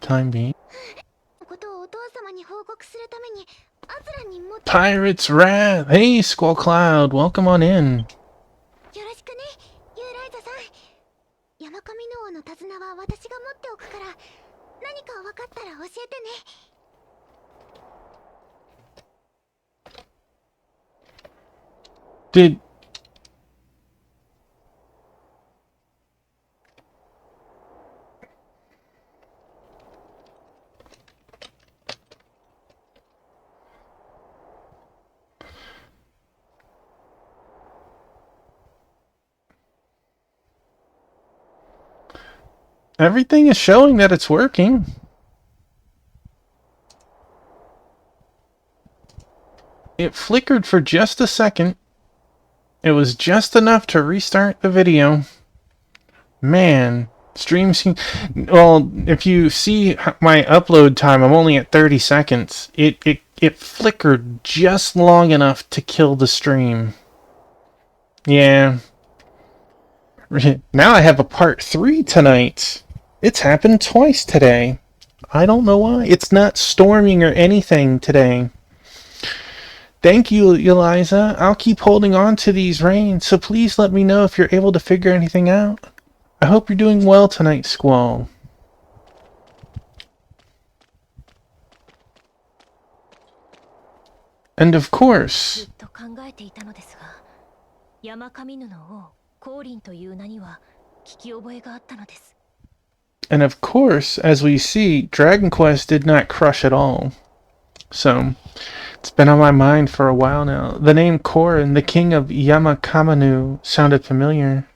time being. Pirate's Wrath! Hey, Squall Cloud, welcome on in. Did... Everything is showing that it's working. It flickered for just a second. It was just enough to restart the video. Man, stream seems... Well, if you see my upload time, I'm only at 30 seconds. It flickered just long enough to kill the stream. Yeah. Now I have a part 3 tonight. It's happened twice today. I don't know why. It's not storming or anything today. Thank you, Eliza. I'll keep holding on to these reins, so please let me know if you're able to figure anything out. I hope you're doing well tonight, Squall. And of course... And of course, as we see, Dragon Quest did not crush at all. So, it's been on my mind for a while now. The name Korin, the king of Yamakamanu, sounded familiar.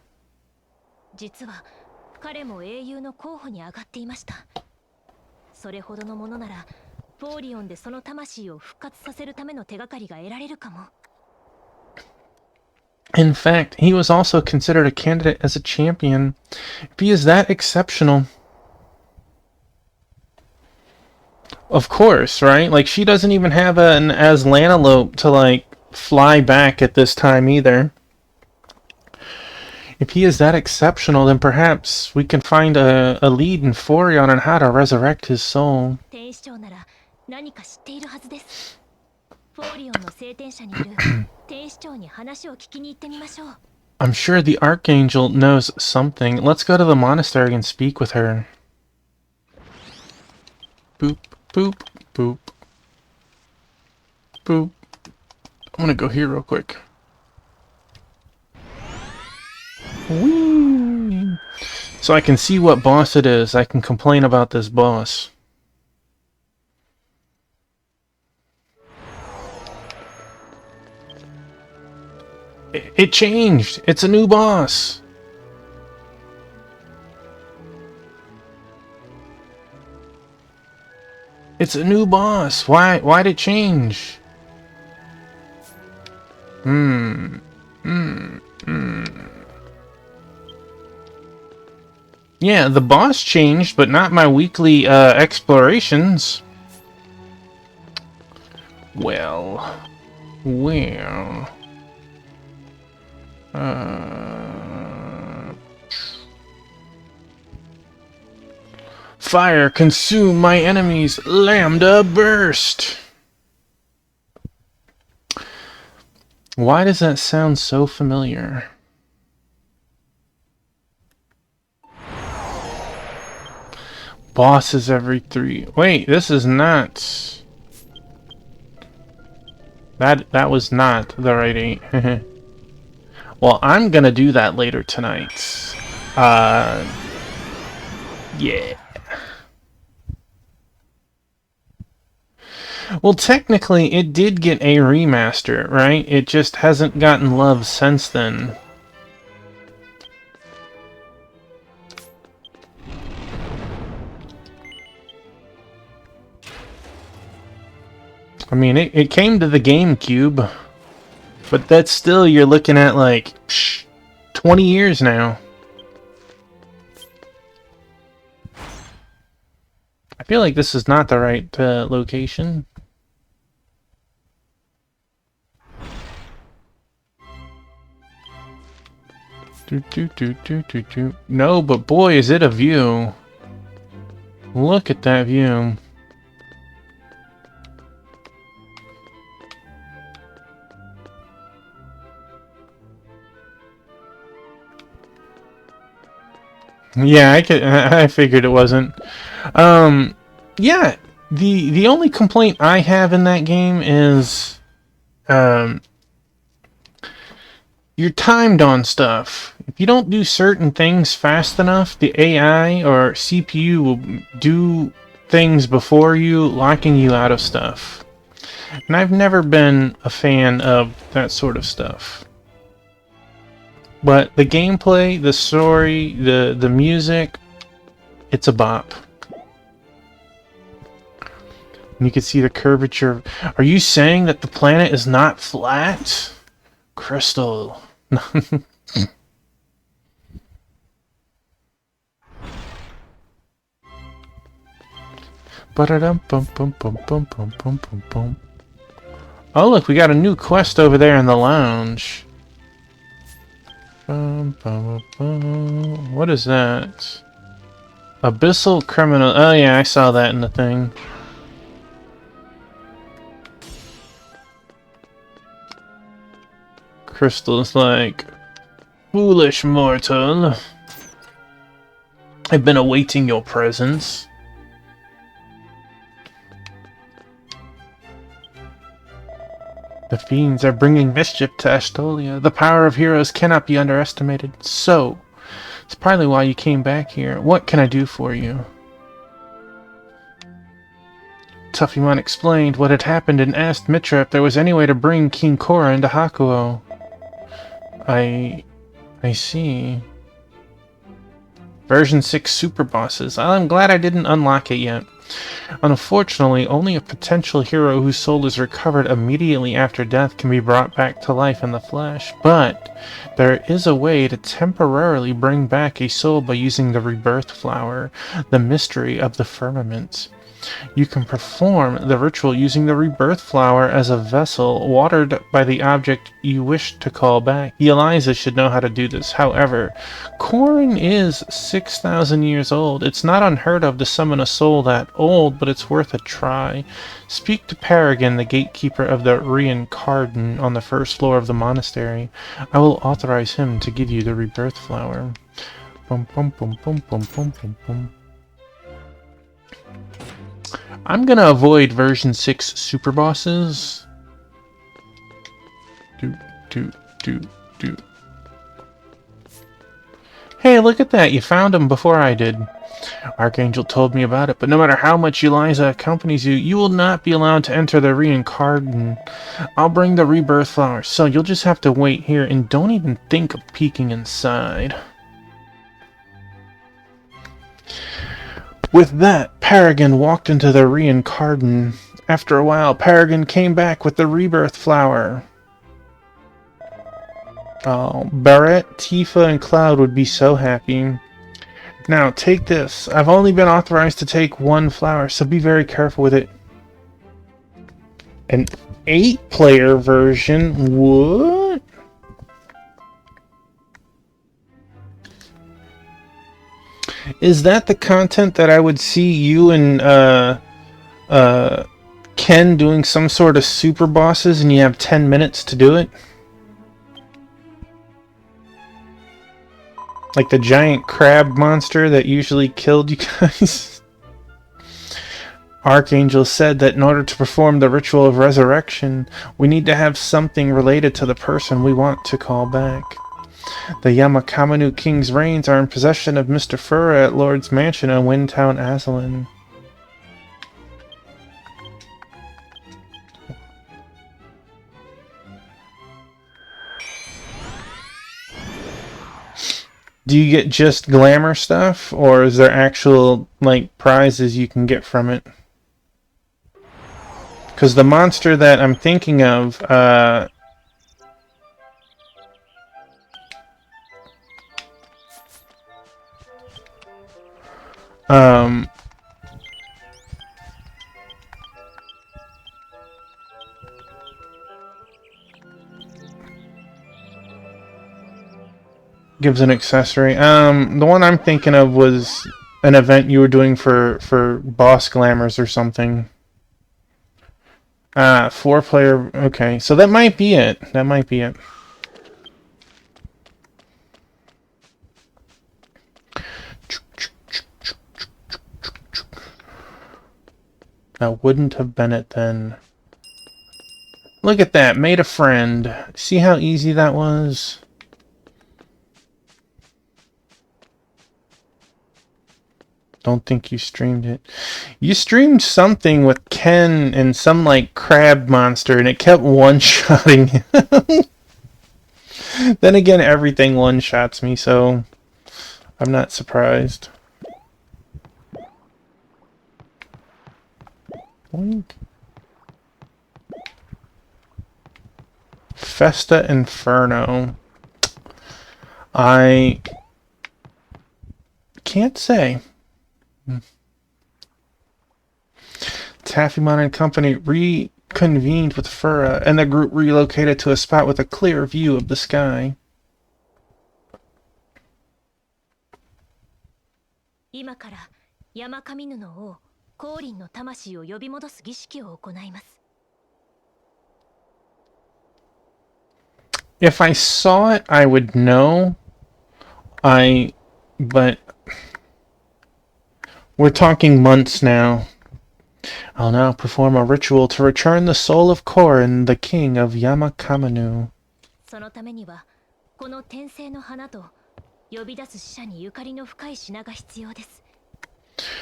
In fact, he was also considered a candidate as a champion. If he is that exceptional... Of course, right? Like, she doesn't even have an Aslanalope to, like, fly back at this time either. If he is that exceptional, then perhaps we can find a lead in Forion on how to resurrect his soul. I'm sure the Archangel knows something. Let's go to the monastery and speak with her. Boop, boop, boop. Boop. I'm gonna go here real quick. Whee! So I can see what boss it is. I can complain about this boss. It changed! It's a new boss! It's a new boss! Why'd it change? Yeah, the boss changed, but not my weekly explorations. Well... Fire, consume my enemies! Lambda burst! Why does that sound so familiar? Bosses every 3... Wait, this is not... That was not the right 8. Well, I'm gonna do that later tonight. Yeah. Well, technically, it did get a remaster, right? It just hasn't gotten love since then. I mean, it came to the GameCube, but that's still, you're looking at like 20 years now. I feel like this is not the right location. No, but boy, is it a view. Look at that view. Yeah, I figured it wasn't. Yeah, the only complaint I have in that game is you're timed on stuff. If you don't do certain things fast enough, the AI or CPU will do things before you, locking you out of stuff. And I've never been a fan of that sort of stuff. But the gameplay, the story, the music, it's a bop. And you can see the curvature. Are you saying that the planet is not flat? Crystal. Oh, look, we got a new quest over there in the lounge. What is that? Abyssal Criminal. Oh, yeah, I saw that in the thing. Crystal's like, foolish mortal. I've been awaiting your presence. The fiends are bringing mischief to Astolia. The power of heroes cannot be underestimated. So, it's probably why you came back here. What can I do for you? Tuffymon explained what had happened and asked Mitra if there was any way to bring King Korra into Hakuo. I see. Version 6 Super Bosses. I'm glad I didn't unlock it yet. Unfortunately, only a potential hero whose soul is recovered immediately after death can be brought back to life in the flesh, but there is a way to temporarily bring back a soul by using the Rebirth Flower, the mystery of the firmament. You can perform the ritual using the Rebirth Flower as a vessel watered by the object you wish to call back. Eliza should know how to do this. However, Corrin is 6,000 years old. It's not unheard of to summon a soul that old, but it's worth a try. Speak to Paragon, the gatekeeper of the Reincarnation on the first floor of the monastery. I will authorize him to give you the Rebirth Flower. Bum, bum, bum, bum, bum, bum, bum, bum. I'm gonna avoid version 6 super bosses. Do. Hey, look at that. You found him before I did. Archangel told me about it, but no matter how much Eliza accompanies you, you will not be allowed to enter the Reincarnation. I'll bring the Rebirth Flower, so you'll just have to wait here and don't even think of peeking inside. With that, Paragon walked into the Reincarnation. After a while, Paragon came back with the Rebirth Flower. Oh, Barrett, Tifa, and Cloud would be so happy. Now, take this. I've only been authorized to take one flower, so be very careful with it. An 8-player version? What? Is that the content that I would see you and Ken doing some sort of super bosses and you have 10 minutes to do it? Like the giant crab monster that usually killed you guys? Archangel said that in order to perform the ritual of resurrection, we need to have something related to the person we want to call back. The Yamakamanu King's reins are in possession of Mr. Fura at Lord's Mansion on Windtown Azalin. Do you get just glamour stuff, or is there actual, like, prizes you can get from it? Because the monster that I'm thinking of, gives an accessory. The one I'm thinking of was an event you were doing for boss glamours or something. 4-player. Okay, so that might be it. That might be it. That wouldn't have been it then. Look at that, made a friend. See how easy that was? Don't think you streamed it. You streamed something with Ken and some like crab monster and it kept one-shotting him. Then again, everything one-shots me, so I'm not surprised. Boink. Festa Inferno. I can't say. Taffymon and company reconvened with Fura, and the group relocated to a spot with a clear view of the sky. 今から山上布王降臨の魂を呼び戻す儀式を行います。 If I saw it, I would know. But we're talking months now. I'll now perform a ritual to return the soul of Korin, the king of Yamakamanu. そのためにはこの天聖の花と呼び出す死者にゆかりの深い品が必要です。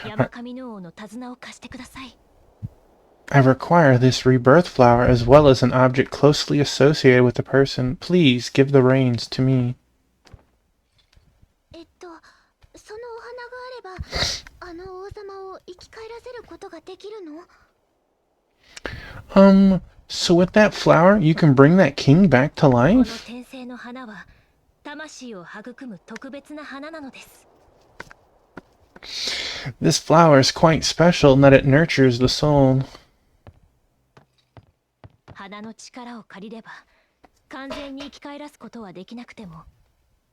山上布王の手綱を貸してください。 I require this rebirth flower as well as an object closely associated with the person. Please give the reins to me. そのお花があれば、あの王様を生き返らせることができるの? So with that flower, you can bring that king back to この life? 天聖の花は魂を育む特別な花なのです。 This flower is quite special in that it nurtures the soul. 花の力を借りれば完全に生き返らすことはできなくても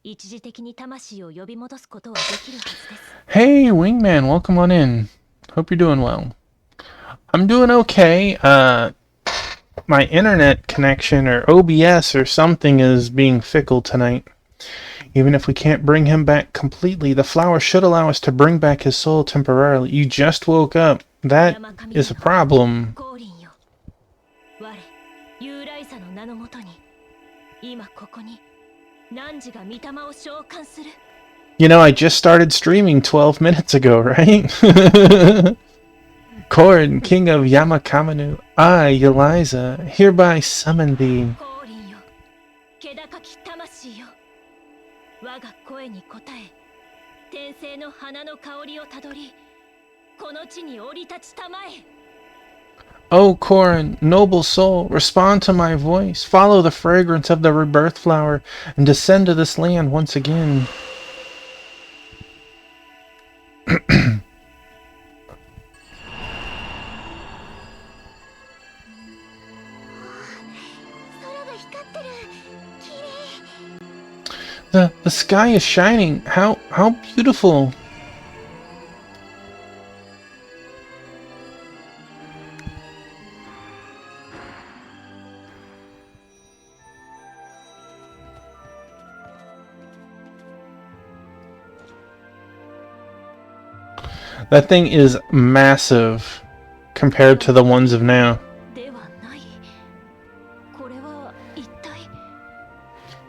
一時的に魂を呼び戻すことはできるはずです。 Hey, Wingman, welcome on in. Hope you're doing well. I'm doing okay. My internet connection or OBS or something is being fickle tonight. Even if we can't bring him back completely, the flower should allow us to bring back his soul temporarily. You just woke up. That is a problem. 降臨よ。我、ユーライサの名のもとに、今ここに汝が御霊を召喚する。 You know, I just started streaming 12 minutes ago, right? Korin, king of Yamakamanu, I, Eliza, hereby summon thee. 降臨よ。気高き魂よ。我が声に応え、天聖の花の香りをたどり、この地に降り立ちたまえ。 O Korin, noble soul, respond to my voice, follow the fragrance of the rebirth flower, and descend to this land once again. 空が光ってる。綺麗。 The sky is shining. How beautiful. That thing is massive compared to the ones of now. ではない。これは一体。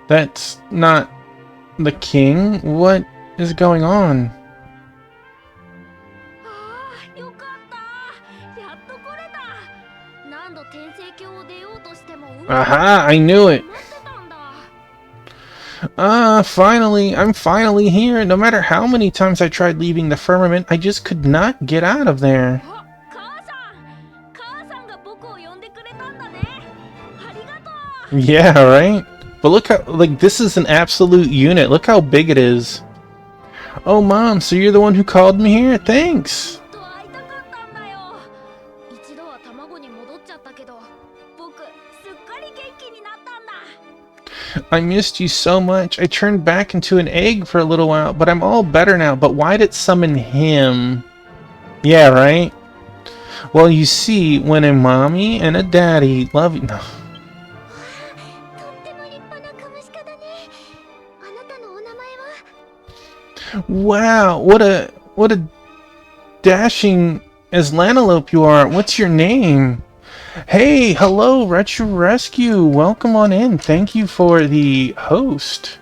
That's not the king. What is going on? ああ、よかった。やっと来れた。何度天聖教を出ようとしても。 Aha! I knew it. 待ってたんだ。 Finally, I'm finally here. No matter how many times I tried leaving the firmament, I just could not get out of there. あ、母さんが僕を呼んでくれたんだね。ありがとう。 Yeah, right? But look how, like, this is an absolute unit. Look how big it is. Oh, Mom, so you're the one who called me here? Thanks. ずっと会いたかったんだよ。一度は卵に戻っちゃったけど、僕すっかり元気になったんだ。I missed you so much. I turned back into an egg for a little while, but I'm all better now. But why'd it summon him? Yeah, right? Well, you see, when a mommy and a daddy love you... No. とっても立派なカモシカだね。あなたのお名前は？ Wow, what a dashing Aslantelope you are. What's your name? Hey, hello, Retro Rescue. Welcome on in. Thank you for the host.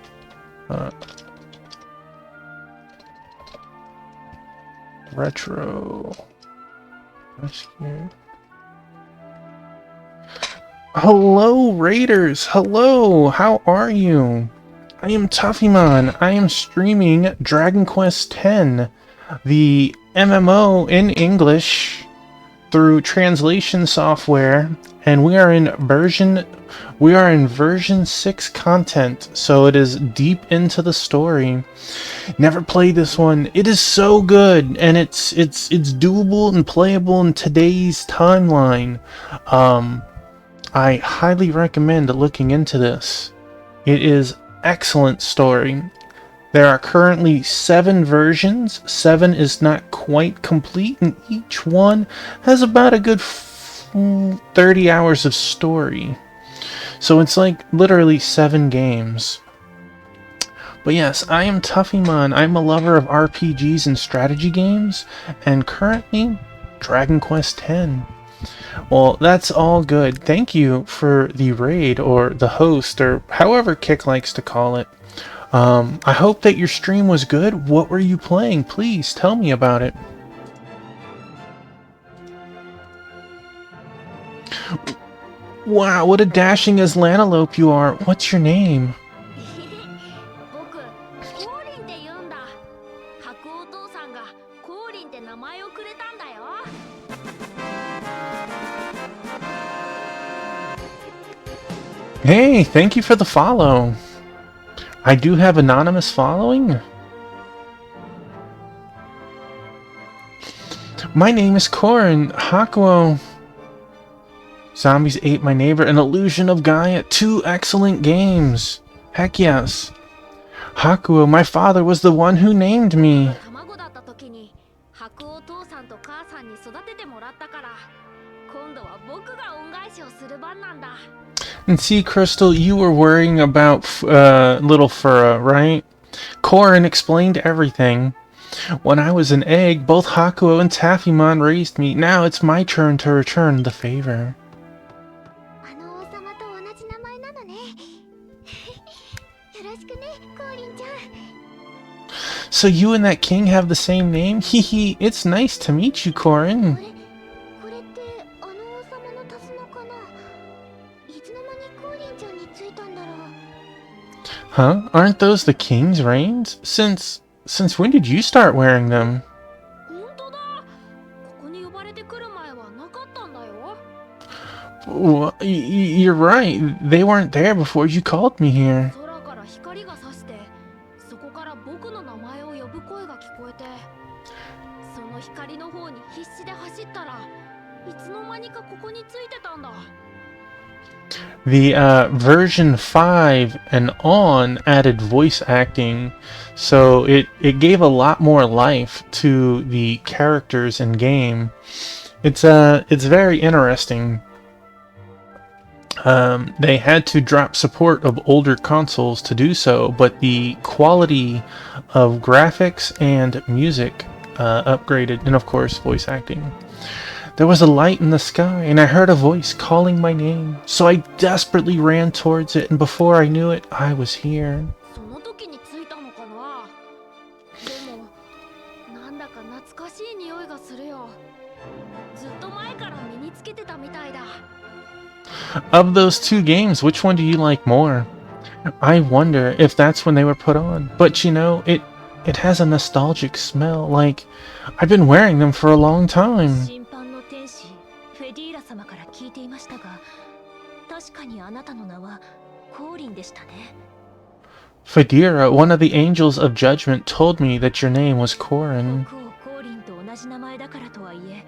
Retro Rescue. Hello, Raiders. Hello, how are you? I am Tuffymon. I am streaming Dragon Quest X, the MMO in English, through translation software, and we are in version 6 content, so it is deep into the story. Never played this one. It is so good, and it's doable and playable in today's timeline. I highly recommend looking into this. It is excellent story. There are currently 7 versions. 7 is not quite complete, and each one has about a good 30 hours of story. So it's like literally 7 games. But yes, I am Tuffymon. I'm a lover of RPGs and strategy games, and currently Dragon Quest X. Well, that's all good. Thank you for the raid, or the host, or however Kick likes to call it. I hope that your stream was good. What were you playing? Please tell me about it. Wow, what a dashing Aslantelope you are. What's your name? 僕、コーリンって言うんだ。白お父さんがコーリンって名前をくれたんだよ。Hey, thank you for the follow. I do have anonymous following. My name is Korin. Hakuo. Zombies Ate My Neighbor, An Illusion of Gaia. 2 excellent games. Heck yes. Hakuo, my father was the one who named me. 卵だった時に白お父さんと母さんに育ててもらったから、今度は僕が恩返しをする番なんだ。 And see, Crystal, you were worrying about little Fura, right? Korin explained everything. When I was an egg, both Hakuo and Taffymon raised me. Now it's my turn to return the favor. あの王様と同じ名前なのね。よろしくね、コーリンちゃん。 So you and that king have the same name? Hehe, it's nice to meet you, Korin. これってあの王様のタスのかな。いつの間にコーリンちゃんについたんだろう。 Huh? Aren't those the king's reins? Since when did you start wearing them? 本当だ。ここに呼ばれてくる前はなかったんだよ。 Well, you're right. They weren't there before you called me here. 空から光が差して、そこから僕の名前を呼ぶ声が聞こえて、その光の方に必死で走ったらいつの間にかここについてたんだ。 The version 5 and on added voice acting, so it gave a lot more life to the characters in game. It's very interesting. They had to drop support of older consoles to do so, but the quality of graphics and music upgraded, and of course voice acting. There was a light in the sky, and I heard a voice calling my name. So I desperately ran towards it, and before I knew it, I was here. その時についたのかな。でもなんだか懐かしい匂いがするよ。ずっと前から身につけてたみたいだ。 Of those 2 games, which one do you like more? I wonder if that's when they were put on. But you know, it has a nostalgic smell, like I've been wearing them for a long time. 審判の天使フェディーラ様から聞いていましたが、確かにあなたの名はコーリンでしたね。 Fedira, one of the angels of judgment, told me that your name was Korin. 僕をコーリンと同じ名前だからとはいえ、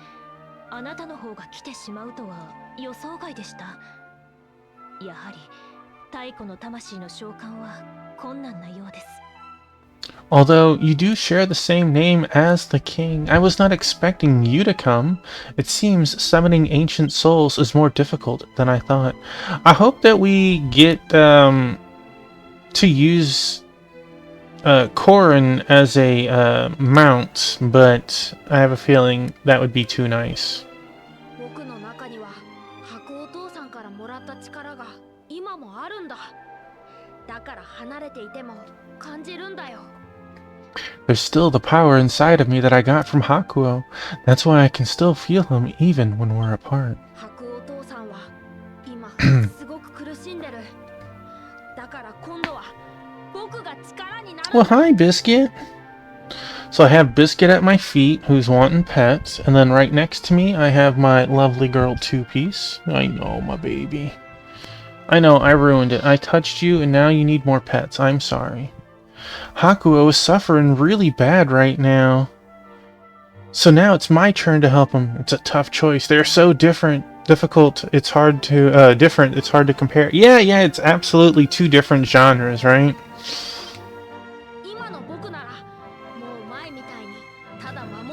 あなたの方が来てしまうとは予想外でした。やはり太古の魂の召喚は困難なようです。 Although you do share the same name as the king, I was not expecting you to come. It seems summoning ancient souls is more difficult than I thought. I hope that we get to use Corrin as a mount, but I have a feeling that would be too nice. 僕の中には白お父さんからもらった力が今もあるんだ。だから離れていても感じるんだよ。 There's still the power inside of me that I got from Hakuo. That's why I can still feel him even when we're apart. 白お父さんは今すごく苦しんでる。だから今度は僕が力になる。 Well, hi, Biscuit. So I have Biscuit at my feet, who's wanting pets, and then right next to me I have my lovely girl Two-Piece. I know, my baby. I know, I ruined it. I touched you, and now you need more pets. I'm sorry. Hakuo is suffering really bad right now. So now it's my turn to help him. It's a tough choice. They're so difficult. It's hard to, different. It's hard to compare. Yeah, it's absolutely two different genres, right?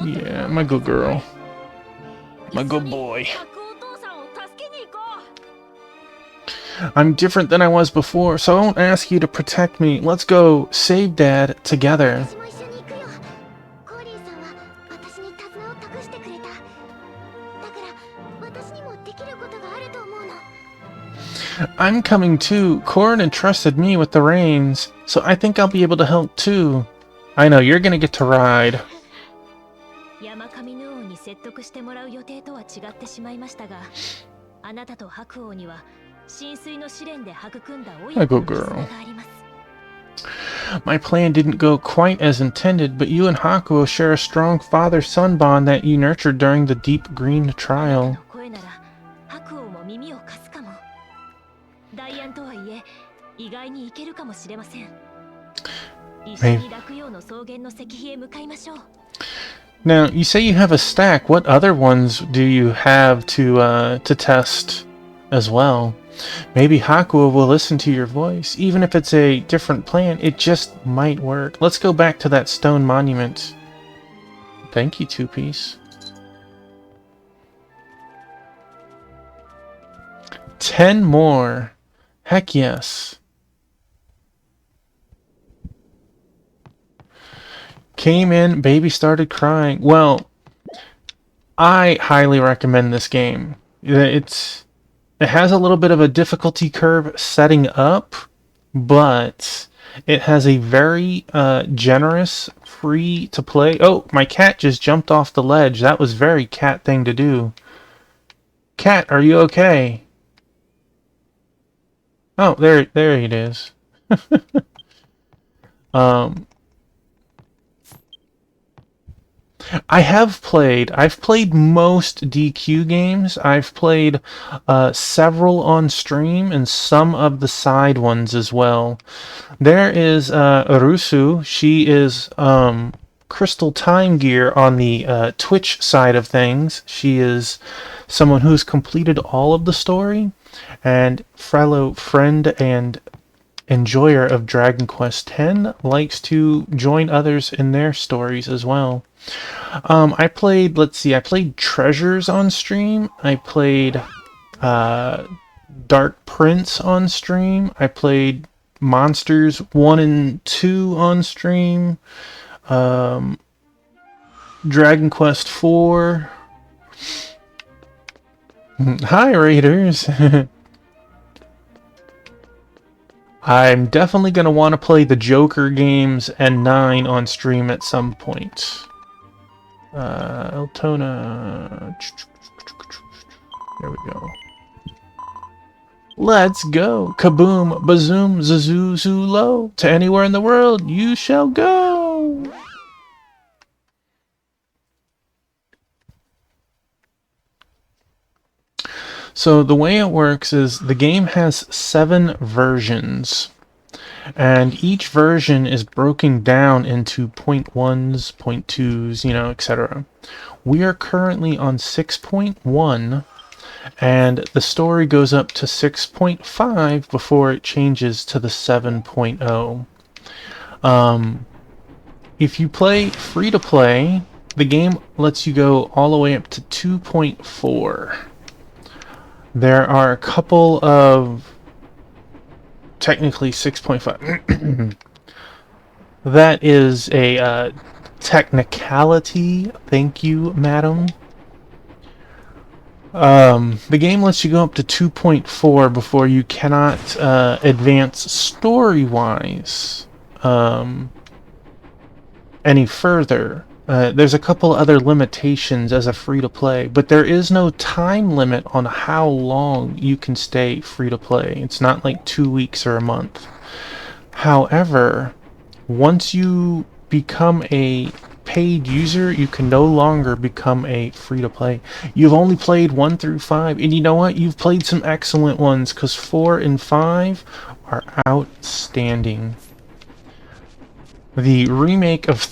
Yeah, my good girl. My good boy. I'm different than I was before, so I won't ask you to protect me. Let's go save Dad together. I'm coming too. Corrin entrusted me with the reins, so I think I'll be able to help too. I know, you're gonna get to ride. My good girl. My plan didn't go quite as intended, but you and Hakuo share a strong father-son bond that you nurtured during the Deep Green trial. Now, you say you have a stack. What other ones do you have to test as well? Maybe Hakuo will listen to your voice. Even if it's a different plan, it just might work. Let's go back to that stone monument. Thank you, Two-Piece. 10 more. Heck yes. Came in, baby started crying. Well, I highly recommend this game. It has a little bit of a difficulty curve setting up, but it has a very generous free to play. Oh, my cat just jumped off the ledge. That was very cat thing to do. Cat, are you okay? Oh, there it is. I've played most DQ games. I've played several on stream and some of the side ones as well. There is Rusu. She is Crystal Time Gear on the Twitch side of things. She is someone who's completed all of the story, and fellow friend and enjoyer of Dragon Quest X likes to join others in their stories as well. I played Treasures on stream. I played Dark Prince on stream. I played Monsters 1 and 2 on stream. Dragon Quest 4. Hi, Raiders. I'm definitely going to want to play the Joker games and 9 on stream at some point. Eltona. There we go. Let's go. Kaboom, bazoom, zazuzulo. To anywhere in the world you shall go. So the way it works is the game has 7 versions, and each version is broken down into .1s, .2s, etc. We are currently on 6.1, and the story goes up to 6.5 before it changes to the 7.0. If you play free to play, the game lets you go all the way up to 2.4. There are a couple of technically 6.5. That is a technicality. Thank you, madam. The game lets you go up to 2.4 before you cannot advance story-wise any further. There's a couple other limitations as a free-to-play, but there is no time limit on how long you can stay free-to-play. It's not like 2 weeks or a month. However, once you become a paid user, you can no longer become a free-to-play. You've only played 1 through 5, and you know what? You've played some excellent ones, because 4 and 5 are outstanding. The remake of